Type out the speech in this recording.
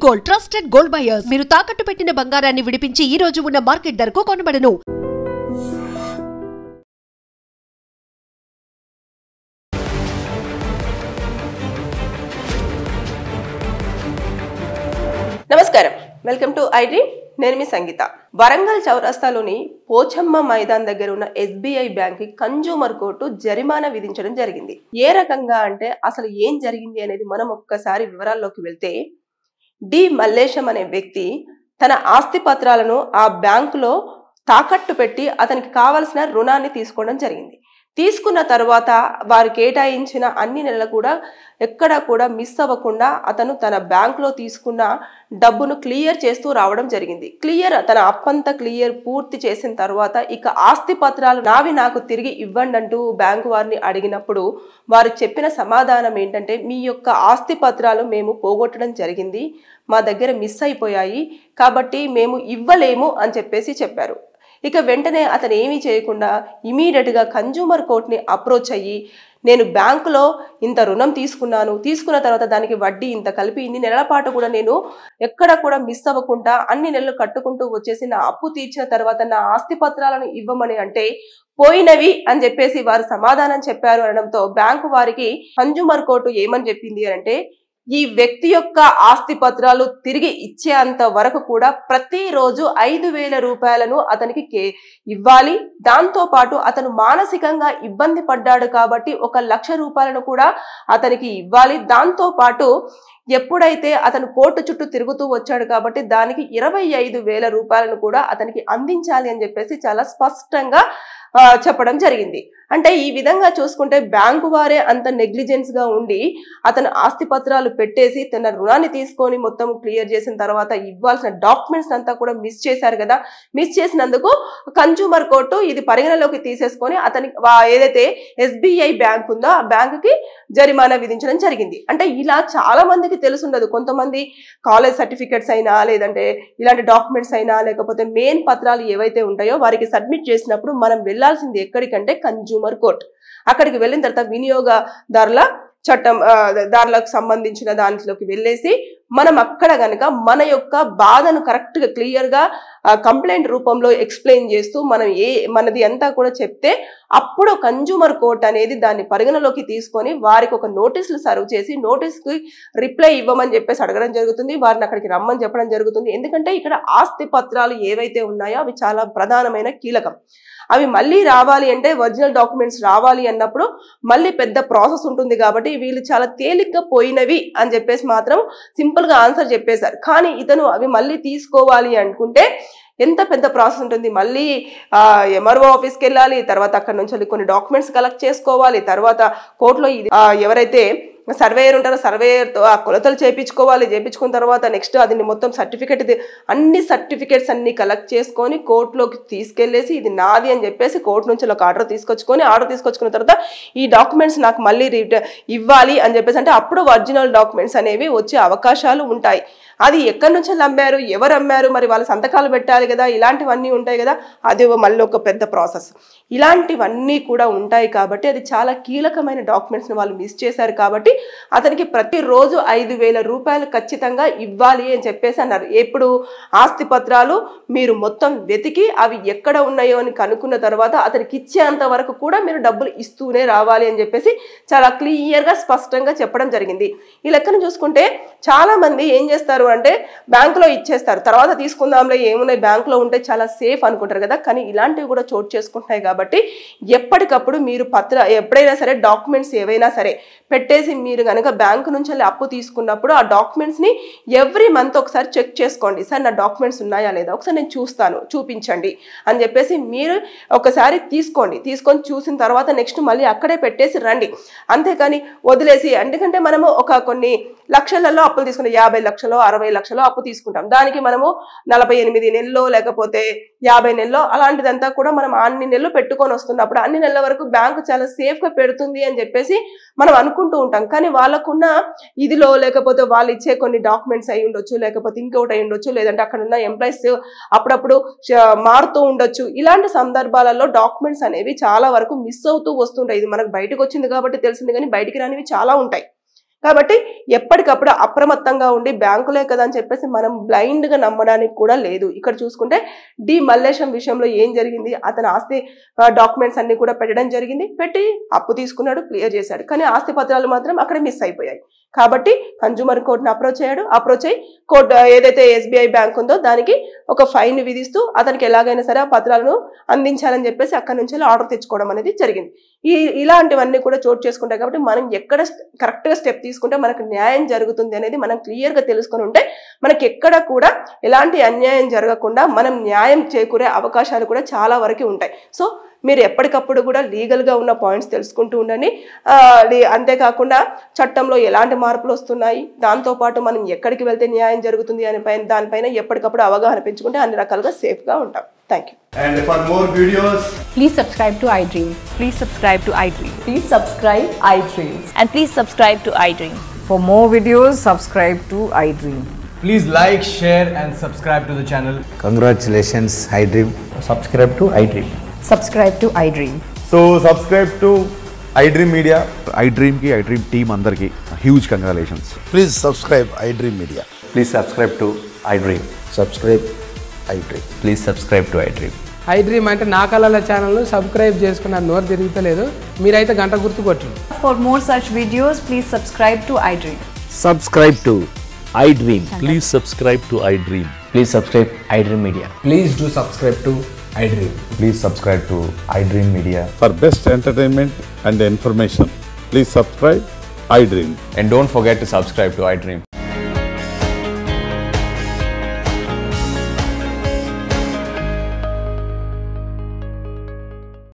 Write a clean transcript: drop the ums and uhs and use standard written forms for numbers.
Gold trusted gold buyers మీరు తాకట్టు పెట్టిన బంగారాన్ని విడిపించి ఈ రోజు ఉన్న మార్కెట్ ధరకు కొనబడను. నమస్కారం, వెల్కమ్ టు ఐ డ్రీమ్. నేను మీ సంగీత. వరంగల్ చౌరస్తాలోని పోచమ్మ మైదాన్ దగ్గర ఉన్న SBI బ్యాంక్ కి కన్జ్యూమర్ కోర్టు జరిమానా విధించడం జరిగింది. ఏ రకంగా అంటే అసలు ఏం జరిగింది అనేది మనం ఒక్కసారి వివరాల్లోకి వెళ్తే, డి మల్లేశం అనే వ్యక్తి తన ఆస్తి పత్రాలను ఆ బ్యాంకులో తాకట్టు పెట్టి అతనికి కావలసిన రుణాన్ని తీసుకోవడం జరిగింది. తీసుకున్న తర్వాత వారు కేటాయించిన అన్ని నెలలు కూడా ఎక్కడా కూడా మిస్ అవ్వకుండా అతను తన బ్యాంకులో తీసుకున్న డబ్బును క్లియర్ చేస్తూ రావడం జరిగింది. తన అప్పంతా క్లియర్ పూర్తి చేసిన తర్వాత ఇక ఆస్తి పత్రాలు నావి నాకు తిరిగి ఇవ్వండి అంటూ బ్యాంకు వారిని అడిగినప్పుడు వారు చెప్పిన సమాధానం ఏంటంటే, మీ యొక్క ఆస్తి పత్రాలు మేము పోగొట్టడం జరిగింది, మా దగ్గర మిస్ అయిపోయాయి, కాబట్టి మేము ఇవ్వలేము అని చెప్పారు. ఇక వెంటనే అతను ఏమీ చేయకుండా ఇమీడియట్గా కన్జ్యూమర్ కోర్ట్ని అప్రోచ్ అయ్యి, నేను బ్యాంకులో ఇంత రుణం తీసుకున్న తర్వాత దానికి వడ్డీ ఇంత కలిపి ఇన్ని నెలల పాటు కూడా నేను ఎక్కడ కూడా మిస్ అవ్వకుండా అన్ని నెలలు కట్టుకుంటూ వచ్చేసి నా అప్పు తీర్చిన తర్వాత నా ఆస్తి పత్రాలను ఇవ్వమని అంటే, పోయినవి అని చెప్పేసి వారు సమాధానం చెప్పారు అనడంతో బ్యాంకు వారికి కన్జ్యూమర్ కోర్టు ఏమని చెప్పింది అంటే, ఈ వ్యక్తి యొక్క ఆస్తి పత్రాలు తిరిగి ఇచ్చేంత వరకు కూడా ప్రతిరోజు 5,000 రూపాయలను అతనికి ఇవ్వాలి. దాంతో పాటు అతను మానసికంగా ఇబ్బంది పడ్డాడు కాబట్టి 1,00,000 రూపాయలను కూడా అతనికి ఇవ్వాలి. దాంతో పాటు ఎప్పుడైతే అతను కోర్టు చుట్టూ తిరుగుతూ వచ్చాడు కాబట్టి దానికి 25,000 రూపాయలను కూడా అతనికి అందించాలి అని చెప్పేసి చాలా స్పష్టంగా చెప్పడం జరిగింది. అంటే ఈ విధంగా చూసుకుంటే బ్యాంకు వారే అంత నెగ్లిజెన్స్ గా ఉండి అతను ఆస్తి పత్రాలు పెట్టేసి తన రుణాన్ని తీసుకొని మొత్తం క్లియర్ చేసిన తర్వాత ఇవ్వాల్సిన డాక్యుమెంట్స్ అంతా కూడా మిస్ చేశారు కదా. మిస్ చేసినందుకు కన్జ్యూమర్ కోర్టు ఇది పరిగణలోకి తీసేసుకొని అతనికి ఏదైతే SBI బ్యాంక్ ఉందో ఆ బ్యాంకుకి జరిమానా విధించడం జరిగింది. అంటే ఇలా చాలా మందికి తెలుసుండదు. కొంతమంది కాలేజ్ సర్టిఫికెట్స్ అయినా లేదంటే ఇలాంటి డాక్యుమెంట్స్ అయినా లేకపోతే మెయిన్ పత్రాలు ఏవైతే ఉంటాయో వారికి సబ్మిట్ చేసినప్పుడు మనం వెళ్లాల్సింది ఎక్కడికంటే కన్జ్యూమర్ కోర్ట్. అక్కడికి వెళ్ళిన తర్వాత వినియోగదారుల చట్టం దారులకు సంబంధించిన దాంట్లోకి వెళ్ళేసి మనం అక్కడ గనక మన యొక్క బాధను కరెక్ట్ గా క్లియర్ గా కంప్లైంట్ రూపంలో ఎక్స్ప్లెయిన్ చేస్తూ మనం మనది అంతా కూడా చెప్తే అప్పుడు కన్జ్యూమర్ కోర్ట్ అనేది దాన్ని పరిగణలోకి తీసుకొని వారికి ఒక నోటీసులు సర్వ్ చేసి నోటీస్కి రిప్లై ఇవ్వమని చెప్పేసి అడగడం జరుగుతుంది. వారిని అక్కడికి రమ్మని చెప్పడం జరుగుతుంది. ఎందుకంటే ఇక్కడ ఆస్తి పత్రాలు ఏవైతే ఉన్నాయో అవి చాలా ప్రధానమైన కీలకం. అవి మళ్ళీ రావాలి అంటే ఒరిజినల్ డాక్యుమెంట్స్ రావాలి అన్నప్పుడు మళ్ళీ పెద్ద ప్రాసెస్ ఉంటుంది. కాబట్టి వీళ్ళు చాలా తేలిగ్గా పోయినవి అని చెప్పేసి మాత్రం సింపుల్ గా ఆన్సర్ చెప్పేశారు. కానీ ఇతను అవి మళ్ళీ తీసుకోవాలి అనుకుంటే ఎంత పెద్ద ప్రాసెస్ ఉంటుంది. మళ్ళీ MRO ఆఫీస్కి వెళ్ళాలి, తర్వాత అక్కడ నుంచి కొన్ని డాక్యుమెంట్స్ కలెక్ట్ చేసుకోవాలి, తర్వాత కోర్టులో ఎవరైతే సర్వేయర్ ఉంటారో సర్వేయర్తో ఆ కొలతలు చేయించుకున్న తర్వాత నెక్స్ట్ అది మొత్తం అన్ని సర్టిఫికేట్స్ అన్ని కలెక్ట్ చేసుకొని కోర్టులోకి తీసుకెళ్లేసి ఇది నాది అని చెప్పేసి కోర్టు నుంచి ఒక ఆర్డర్ తీసుకొచ్చుకున్న తర్వాత ఈ డాక్యుమెంట్స్ నాకు మళ్ళీ ఇవ్వాలి అని చెప్పేసి అంటే అప్పుడు ఒరిజినల్ డాక్యుమెంట్స్ అనేవి వచ్చే అవకాశాలు ఉంటాయి. అది ఎక్కడి నుంచి అమ్మారు, ఎవరు అమ్మారు, మరి వాళ్ళ సంతకాలు పెట్టాలి కదా, ఇలాంటివన్నీ ఉంటాయి కదా, అది మళ్ళీ ఒక పెద్ద ప్రాసెస్. ఇలాంటివన్నీ కూడా ఉంటాయి కాబట్టి అది చాలా కీలకమైన డాక్యుమెంట్స్ని వాళ్ళు మిస్ చేశారు. కాబట్టి అతనికి ప్రతిరోజు 5,000 రూపాయలు ఖచ్చితంగా ఇవ్వాలి అని చెప్పేసి అన్నారు. ఎప్పుడు ఆస్తి పత్రాలు మీరు మొత్తం వెతికి అవి ఎక్కడ ఉన్నాయో అని కనుక్కున్న తర్వాత అతనికి ఇచ్చేంత వరకు కూడా మీరు డబ్బులు ఇస్తూనే రావాలి అని చెప్పేసి చాలా క్లియర్గా స్పష్టంగా చెప్పడం జరిగింది. ఈ లెక్కను చూసుకుంటే చాలా మంది ఏం చేస్తారు అంటే బ్యాంకులో ఇచ్చేస్తారు, తర్వాత తీసుకుందాంలే ఏమున్నాయి బ్యాంకులో ఉంటే చాలా సేఫ్ అనుకుంటారు కదా. కానీ ఇలాంటివి కూడా చోటు చేసుకుంటున్నాయి. కాబట్టి ఎప్పటికప్పుడు మీరు ఎప్పుడైనా సరే డాక్యుమెంట్స్ ఏవైనా సరే పెట్టేసి మీరు కనుక బ్యాంకు నుంచి అప్పు తీసుకున్నప్పుడు ఆ డాక్యుమెంట్స్ని ఎవ్రీ మంత్ ఒకసారి చెక్ చేసుకోండి. సార్ నా డాక్యుమెంట్స్ ఉన్నాయా లేదా ఒకసారి నేను చూస్తాను, చూపించండి అని చెప్పేసి మీరు ఒకసారి తీసుకొని చూసిన తర్వాత నెక్స్ట్ మళ్ళీ అక్కడే పెట్టేసి రండి. అంతేకాని వదిలేసి, ఎందుకంటే మనము కొన్ని లక్షలలో అప్పులు తీసుకుంటాం, 50 లక్షలు 60 లక్షలు అప్పు తీసుకుంటాం. దానికి మనము 48 నెలల్లో లేకపోతే 50 నెలల్లో అలాంటిదంతా కూడా మనం అన్ని నెలలు పెట్టుకొని వస్తున్నప్పుడు అన్ని నెలల వరకు బ్యాంకు చాలా సేఫ్గా పెడుతుంది అని చెప్పేసి మనం అనుకుంటూ ఉంటాం. కానీ వాళ్ళకున్న ఇదిలో లేకపోతే వాళ్ళు ఇచ్చే కొన్ని డాక్యుమెంట్స్ అయి ఉండొచ్చు, లేకపోతే ఇంకొకటి అయి ఉండొచ్చు, లేదంటే అక్కడ ఉన్న ఎంప్లాయీస్ అప్పుడప్పుడు మారుతూ ఉండొచ్చు. ఇలాంటి సందర్భాలలో డాక్యుమెంట్స్ అనేవి చాలా వరకు మిస్ అవుతూ వస్తుంటాయి. ఇది మనకు బయటకు వచ్చింది కాబట్టి తెలిసింది, కానీ బయటికి రానివి చాలా ఉంటాయి. కాబట్టి ఎప్పటికప్పుడు అప్రమత్తంగా ఉండి బ్యాంకులే కదా అని చెప్పేసి మనం బ్లైండ్ గా నమ్మడానికి కూడా లేదు. ఇక్కడ చూసుకుంటే డి మల్లేశం విషయంలో ఏం జరిగింది, అతని ఆస్తి డాక్యుమెంట్స్ అన్ని కూడా పెట్టడం జరిగింది, పెట్టి అప్పు తీసుకున్నాడు, క్లియర్ చేశాడు, కానీ ఆస్తి పత్రాలు మాత్రం అక్కడ మిస్ అయిపోయాయి. కాబట్టి కన్జ్యూమర్ కోర్టును అప్రోచ్ అయ్యి కోర్టు ఏదైతే ఎస్బీఐ బ్యాంక్ ఉందో దానికి ఒక ఫైన్ విధిస్తూ అతనికి ఎలాగైనా సరే ఆ పత్రాలను అందించాలని చెప్పేసి అక్కడి నుంచి ఆర్డర్ తెచ్చుకోవడం అనేది జరిగింది. ఇలాంటివన్నీ కూడా చోటు చేసుకుంటాయి. కాబట్టి మనం ఎక్కడ కరెక్ట్గా స్టెప్ తీసుకుంటే మనకు న్యాయం జరుగుతుంది అనేది మనం క్లియర్గా తెలుసుకొని ఉంటే మనకి ఎక్కడ కూడా ఎలాంటి అన్యాయం జరగకుండా మనం న్యాయం చేకూరే అవకాశాలు కూడా చాలా వరకు ఉంటాయి. సో మీరు ఎప్పటికప్పుడు కూడా లీగల్గా ఉన్న పాయింట్స్ తెలుసుకుంటూ ఉండండి. అంతేకాకుండా చట్టంలో ఎలాంటి మార్పులు వస్తున్నాయి, దాంతోపాటు మనం ఎక్కడికి వెళ్తే న్యాయం జరుగుతుంది అనే దానిపైన ఎప్పటికప్పుడు అవగాహన పెంచుకుంటే అన్ని రకాలుగా సేఫ్గా ఉంటాం. Thank you. And for more videos, please subscribe to iDream. Please subscribe to iDream. Please subscribe iDream. And please subscribe to iDream. For more videos, subscribe to iDream. please like, share and subscribe to the channel. Congratulations, iDream. Subscribe to iDream. Subscribe to iDream. So subscribe to iDream Media. iDream ki iDream team andarki huge congratulations. Please subscribe iDream Media. Please subscribe to iDream. Subscribe iDream. Please subscribe to iDream. iDream అంటే నా కళల ఛానల్ను subscribe చేసుకున్నారు, నోరు తిరుగుతలేదు, మీరైతే గంట గుర్తు కొట్టండి. For more such videos, please subscribe to iDream. Subscribe to iDream. Please subscribe to iDream. Please subscribe iDream Media. Please do subscribe to iDream. Please subscribe to iDream Media. For best entertainment and information, please subscribe iDream. And don't forget to subscribe to iDream.